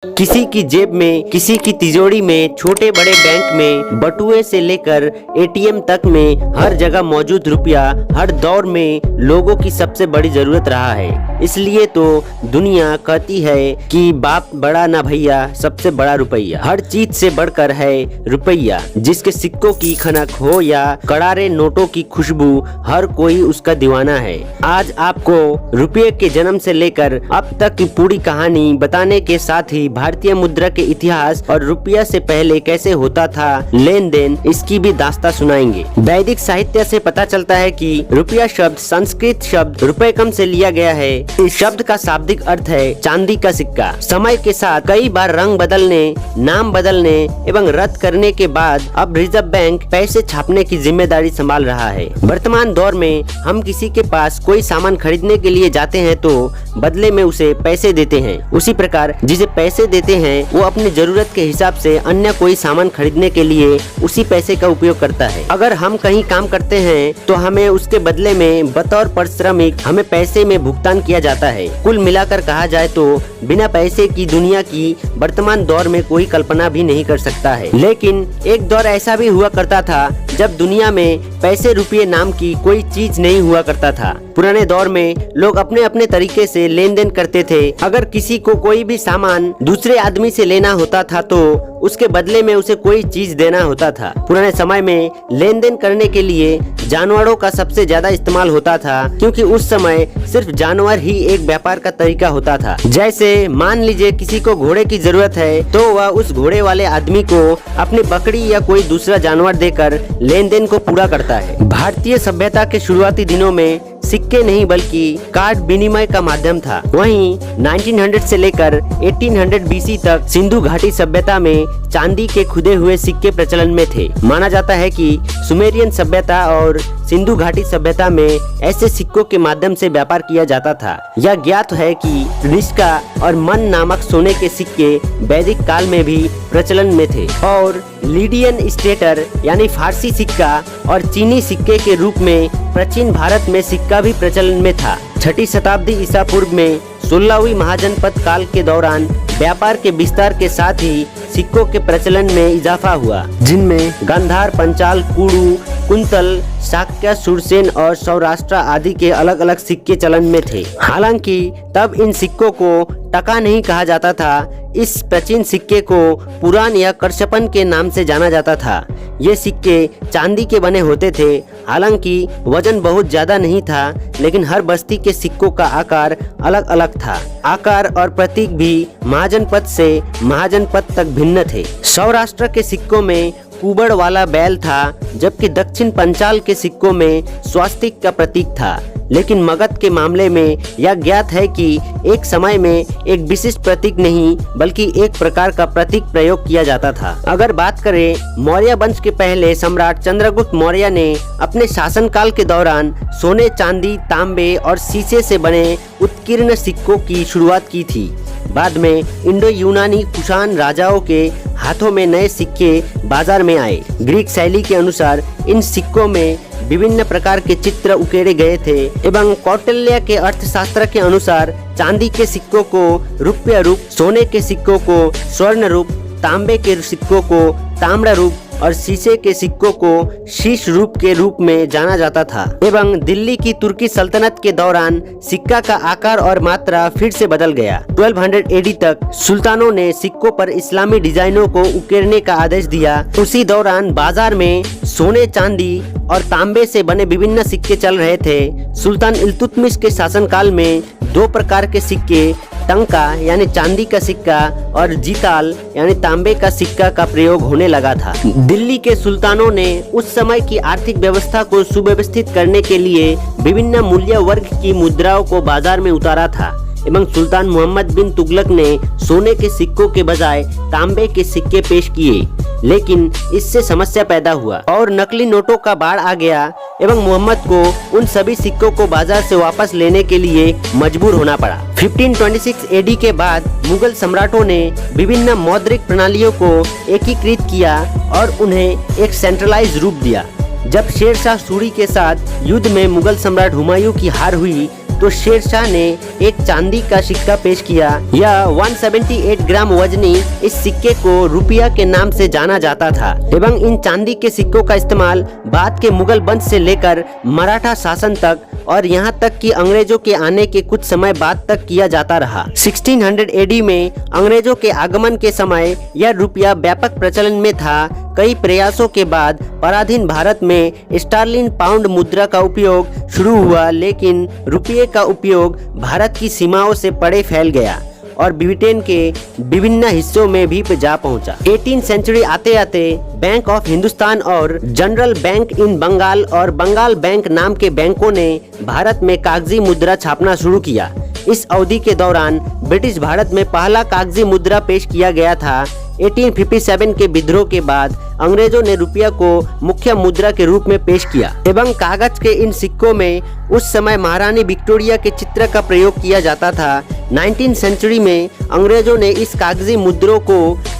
किसी की जेब में, किसी की तिजोरी में, छोटे बड़े बैंक में, बटुए से लेकर एटीएम तक में हर जगह मौजूद रुपया हर दौर में लोगों की सबसे बड़ी जरूरत रहा है। इसलिए तो दुनिया कहती है कि बाप बड़ा ना भैया, सबसे बड़ा रुपया। हर चीज से बढ़कर है रुपया, जिसके सिक्कों की खनक हो या करारे नोटों की खुशबू, हर कोई उसका दीवाना है। आज आपको रुपये के जन्म से लेकर अब तक की पूरी कहानी बताने के साथ ही भारतीय मुद्रा के इतिहास और रुपया से पहले कैसे होता था लेन देन, इसकी भी दास्तां सुनाएंगे। वैदिक साहित्य से पता चलता है कि रुपया शब्द संस्कृत शब्द रुपयकम से लिया गया है। इस शब्द का शाब्दिक अर्थ है चांदी का सिक्का। समय के साथ कई बार रंग बदलने, नाम बदलने एवं रद्द करने के बाद अब रिजर्व बैंक पैसे छापने की जिम्मेदारी संभाल रहा है। वर्तमान दौर में हम किसी के पास कोई सामान खरीदने के लिए जाते हैं तो बदले में उसे पैसे देते हैं। उसी प्रकार जिसे पैसे देते हैं वो अपनी जरूरत के हिसाब से अन्य कोई सामान खरीदने के लिए उसी पैसे का उपयोग करता है। अगर हम कहीं काम करते हैं तो हमें उसके बदले में बतौर पारिश्रमिक हमें पैसे में भुगतान किया जाता है। कुल मिलाकर कहा जाए तो बिना पैसे की दुनिया की वर्तमान दौर में कोई कल्पना भी नहीं कर सकता है। लेकिन एक दौर ऐसा भी हुआ करता था जब दुनिया में पैसे रुपये नाम की कोई चीज नहीं हुआ करता था। पुराने दौर में लोग अपने अपने तरीके से लेन देन करते थे। अगर किसी को कोई भी सामान दूसरे आदमी से लेना होता था तो उसके बदले में उसे कोई चीज देना होता था। पुराने समय में लेन देन करने के लिए जानवरों का सबसे ज्यादा इस्तेमाल होता था, क्योंकि उस समय सिर्फ जानवर ही एक व्यापार का तरीका होता था। जैसे मान लीजिए किसी को घोड़े की जरूरत है तो वह उस घोड़े वाले आदमी को अपनी बकरी या कोई दूसरा जानवर देकर लेन देन को पूरा करता है। भारतीय सभ्यता के शुरुआती दिनों में सिक्के नहीं बल्कि कार्ड विनिमय का माध्यम था। वहीं 1900 से लेकर 1800 बीसी तक सिंधु घाटी सभ्यता में चांदी के खुदे हुए सिक्के प्रचलन में थे। माना जाता है कि सुमेरियन सभ्यता और सिंधु घाटी सभ्यता में ऐसे सिक्कों के माध्यम से व्यापार किया जाता था। यह ज्ञात है कि रिस्का और मन नामक सोने के सिक्के वैदिक काल में भी प्रचलन में थे और लीडियन स्टेटर यानी फारसी सिक्का और चीनी सिक्के के रूप में प्राचीन भारत में सिक्का भी प्रचलन में था। 6ठी शताब्दी ईसा पूर्व में 16वीं महाजनपद काल के दौरान व्यापार के विस्तार के साथ ही सिक्कों के प्रचलन में इजाफा हुआ, जिनमें गांधार, पंचाल, कुड़ू, कुंतल, शाक्य, सुरसेन और सौराष्ट्र आदि के अलग अलग सिक्के चलन में थे। हालांकि तब इन सिक्कों को टका नहीं कहा जाता था। इस प्राचीन सिक्के को पुराण या करशपन के नाम से जाना जाता था। ये सिक्के चांदी के बने होते थे। हालांकि वजन बहुत ज्यादा नहीं था, लेकिन हर बस्ती के सिक्कों का आकार अलग अलग था। आकार और प्रतीक भी महाजनपद से महाजनपद तक भिन्न थे। सौराष्ट्र के सिक्कों में कुबड़ वाला बैल था, जबकि दक्षिण पंचाल के सिक्कों में स्वास्तिक का प्रतीक था। लेकिन मगध के मामले में यह ज्ञात है कि एक समय में एक विशिष्ट प्रतीक नहीं बल्कि एक प्रकार का प्रतीक प्रयोग किया जाता था। अगर बात करें मौर्य वंश के पहले सम्राट चंद्रगुप्त मौर्य ने अपने शासनकाल के दौरान सोने, चांदी, तांबे और शीशे से बने उत्कीर्ण सिक्कों की शुरुआत की थी। बाद में इंडो यूनानी कुषाण राजाओं के हाथों में नए सिक्के बाजार में आए। ग्रीक शैली के अनुसार इन सिक्कों में विभिन्न प्रकार के चित्र उकेरे गए थे एवं कौटिल्य के अर्थशास्त्र के अनुसार चांदी के सिक्कों को रुपया रूप, सोने के सिक्कों को स्वर्ण रूप, तांबे के सिक्कों को ताम्र रूप और शीशे के सिक्कों को शीश रूप के रूप में जाना जाता था। एवं दिल्ली की तुर्की सल्तनत के दौरान सिक्का का आकार और मात्रा फिर से बदल गया। 1200 एडी तक सुल्तानों ने सिक्कों पर इस्लामी डिजाइनों को उकेरने का आदेश दिया। उसी दौरान बाजार में सोने, चांदी और तांबे से बने विभिन्न सिक्के चल रहे थे। सुल्तान इल्तुतमिश के शासनकाल में 2 प्रकार के सिक्के, टंका यानी चांदी का सिक्का और जीताल यानी तांबे का सिक्का का प्रयोग होने लगा था। दिल्ली के सुल्तानों ने उस समय की आर्थिक व्यवस्था को सुव्यवस्थित करने के लिए विभिन्न मूल्य वर्ग की मुद्राओं को बाजार में उतारा था एवं सुल्तान मोहम्मद बिन तुगलक ने सोने के सिक्कों के बजाय तांबे के सिक्के पेश किए। लेकिन इससे समस्या पैदा हुआ और नकली नोटों का बाढ़ आ गया एवं मोहम्मद को उन सभी सिक्कों को बाजार से वापस लेने के लिए मजबूर होना पड़ा। 1526 एडी के बाद मुगल सम्राटों ने विभिन्न मौद्रिक प्रणालियों को एकीकृत किया और उन्हें एक सेंट्रलाइज रूप दिया। जब शेरशाह सूरी के साथ युद्ध में मुगल सम्राट हुमायूं की हार हुई तो शेरशाह ने एक चांदी का सिक्का पेश किया। यह 178 ग्राम वजनी इस सिक्के को रुपया के नाम से जाना जाता था एवं इन चांदी के सिक्कों का इस्तेमाल बाद के मुगल वंश से लेकर मराठा शासन तक और यहाँ तक कि अंग्रेजों के आने के कुछ समय बाद तक किया जाता रहा। 1600 एडी में अंग्रेजों के आगमन के समय यह रुपया व्यापक प्रचलन में था। कई प्रयासों के बाद पराधीन भारत में स्टर्लिन पाउंड मुद्रा का उपयोग शुरू हुआ, लेकिन रुपये का उपयोग भारत की सीमाओं से परे फैल गया और ब्रिटेन के विभिन्न हिस्सों में भी जा पहुंचा। 18वीं सेंचुरी आते आते बैंक ऑफ हिंदुस्तान और जनरल बैंक इन बंगाल और बंगाल बैंक नाम के बैंकों ने भारत में कागजी मुद्रा छापना शुरू किया। इस अवधि के दौरान ब्रिटिश भारत में पहला कागजी मुद्रा पेश किया गया था। 1857 के विद्रोह के बाद अंग्रेजों ने रुपया को मुख्य मुद्रा के रूप में पेश किया एवं कागज के इन सिक्कों में उस समय महारानी विक्टोरिया के चित्र का प्रयोग किया जाता था। 19वीं सेंचुरी में अंग्रेजों ने इस कागजी मुद्रों को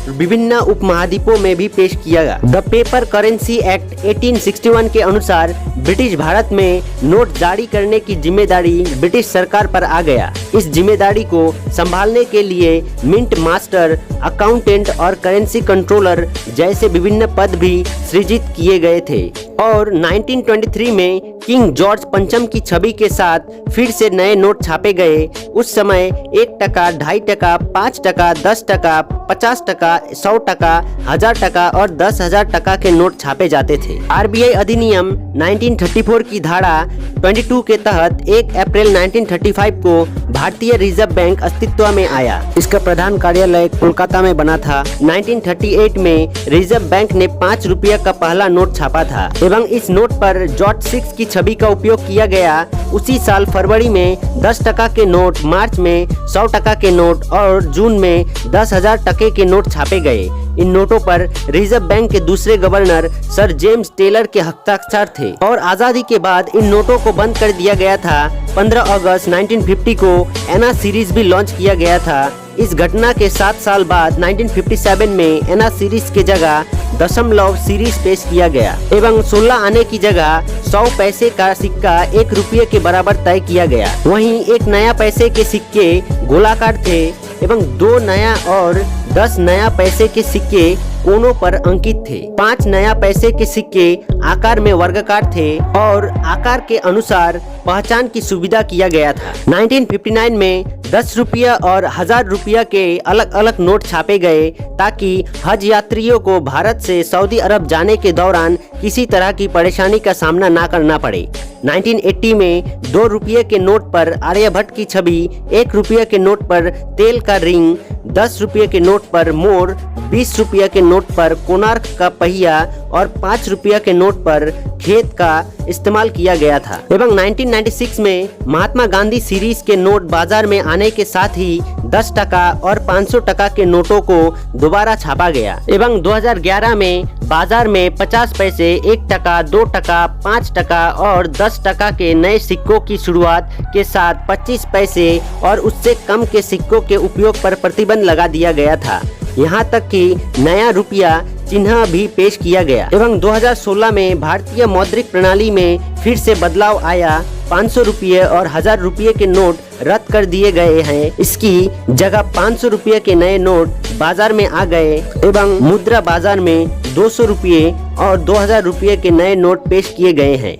विभिन्न उपमहाद्वीपों में भी पेश किया गया। द पेपर करेंसी एक्ट 1861 के अनुसार ब्रिटिश भारत में नोट जारी करने की जिम्मेदारी ब्रिटिश सरकार पर आ गया। इस जिम्मेदारी को संभालने के लिए मिंट मास्टर, अकाउंटेंट और करेंसी कंट्रोलर जैसे विभिन्न पद भी सृजित किए गए थे और 1923 में किंग जॉर्ज पंचम की छवि के साथ फिर से नए नोट छापे गए। उस समय 1 टका, 2.5 टका, 5 टका, 10 टका, 50 टका, 100 टका, 1000 टका और 10,000 टका के नोट छापे जाते थे। आरबीआई अधिनियम 1934 की धारा 22 के तहत 1 अप्रैल 1935 को भारतीय रिजर्व बैंक अस्तित्व में आया। इसका प्रधान कार्यालय कोलकाता में बना था। 1938 में रिजर्व बैंक ने 5 रुपया का पहला नोट छापा था एवं इस नोट पर जॉर्ज 6 की छवि का उपयोग किया गया। उसी साल फरवरी में 10 टका के नोट, मार्च में 100 टका के नोट और जून में 10,000 टके के नोट छापे गए। इन नोटों पर रिजर्व बैंक के दूसरे गवर्नर सर जेम्स टेलर के हस्ताक्षर थे और आजादी के बाद इन नोटों को बंद कर दिया गया था। 15 अगस्त 1950 को एना सीरीज भी लॉन्च किया गया था। इस घटना के 7 साल बाद 1957 में एना सीरीज के जगह दशमलव सीरीज पेश किया गया एवं 16 आने की जगह 100 पैसे का सिक्का 1 रुपये के बराबर तय किया गया। वहीं एक नया पैसे के सिक्के गोलाकार थे एवं 2 नया और 10 नया पैसे के सिक्के कोनों पर अंकित थे। 5 नया पैसे के सिक्के आकार में वर्गाकार थे और आकार के अनुसार पहचान की सुविधा किया गया था। 1959 में 10 रुपया और 1000 रुपया के अलग अलग नोट छापे गए ताकि हज यात्रियों को भारत से सऊदी अरब जाने के दौरान किसी तरह की परेशानी का सामना ना करना पड़े। 1980 में 2 रुपये के नोट पर आर्यभट्ट की छवि, 1 रुपये के नोट पर तेल का रिंग, 10 रुपये के नोट पर मोर, 20 रुपये के नोट पर कोणार्क का पहिया और 5 रुपये के नोट पर खेत का इस्तेमाल किया गया था एवं 1996 में महात्मा गांधी सीरीज के नोट बाजार में आने के साथ ही 10 टका और 500 टका के नोटों को दोबारा छापा गया एवं 2011 में बाजार में 50 पैसे, 1 टका, 2 टका, 5 टका और 10 टका के नए सिक्कों की शुरुआत के साथ 25 पैसे और उससे कम के सिक्कों के उपयोग पर प्रतिबंध लगा दिया गया था। यहाँ तक कि नया रुपया चिन्ह भी पेश किया गया एवं 2016 में भारतीय मौद्रिक प्रणाली में फिर से बदलाव आया। 500 रुपये और 1000 रुपये के नोट रद्द कर दिए गए हैं। इसकी जगह 500 रुपये के नए नोट बाजार में आ गए एवं मुद्रा बाजार में 200 रुपये और 2000 रुपये के नए नोट पेश किए गए हैं।